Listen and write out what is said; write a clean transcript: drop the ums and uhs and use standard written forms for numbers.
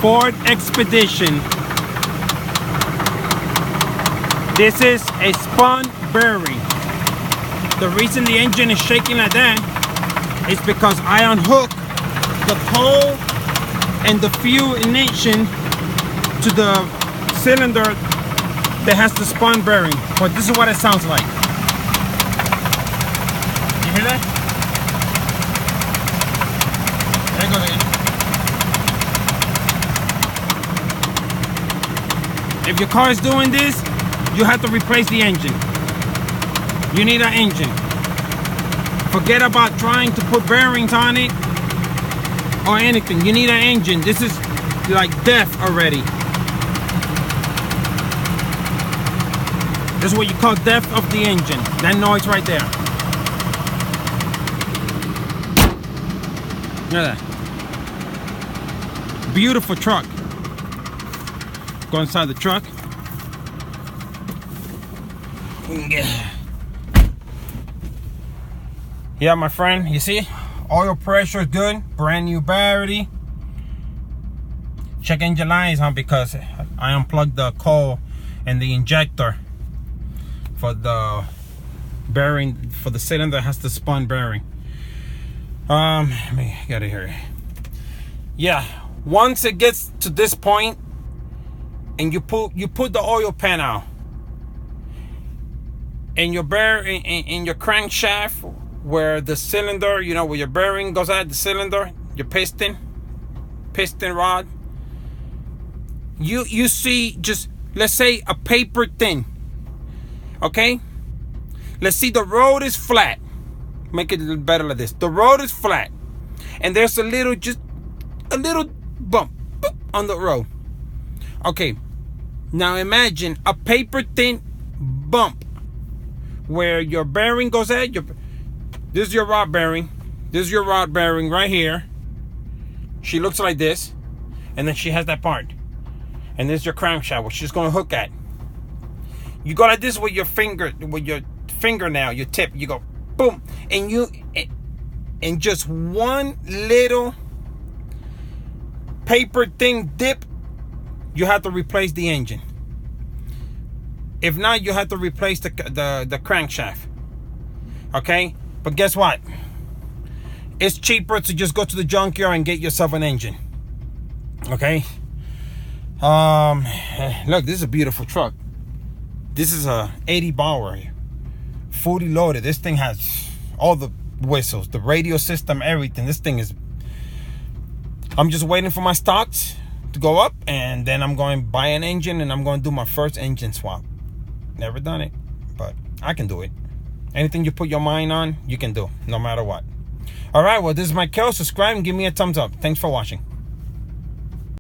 Ford Expedition. This is a spun bearing. The reason the engine is shaking like that is because I unhooked the pole and the fuel ignition to the cylinder that has the spun bearing. But this is what it sounds like. You hear that? There you go again. If your car is doing this, you have to replace the engine. You need an engine. Forget about trying to put bearings on it or anything. You need an engine. This is like death already. This is what you call death of the engine. That noise right there. Look at that. Beautiful truck. Go inside the truck. Yeah, my friend, you see? Oil pressure is good. Brand new battery. Check engine lines, huh? Because I unplugged the coil and the injector for the bearing, for the cylinder has the spun bearing. Let me get it here. Yeah, once it gets to this point and you put the oil pan out and your bearing in your crankshaft where the cylinder, you know, where your bearing goes at the cylinder, your piston rod, you see just, let's say, a paper thin. Okay, let's see, the road is flat. Make it a little better like this. The road is flat and there's just a little bump on the road. Okay, now imagine a paper thin bump where your bearing goes at. This is your rod bearing. This is your rod bearing right here. She looks like this, and then she has that part, and this is your crankshaft where she's going to hook at. You go like this with your fingernail, your tip. You go boom, and just one little paper thin dip, you have to replace the engine. If not, you have to replace the crankshaft. Okay, but guess what? It's cheaper to just go to the junkyard and get yourself an engine. Okay. Look, this is a beautiful truck. This is a 80 Bauer, fully loaded. This thing has all the whistles, the radio system, everything. This thing is. I'm just waiting for my stocks to go up, and then I'm going to buy an engine, and I'm going to do my first engine swap. Never done it, but I can do it. Anything you put your mind on, you can do, no matter what. All right, well, this is Michael. Subscribe and give me a thumbs up. Thanks for watching.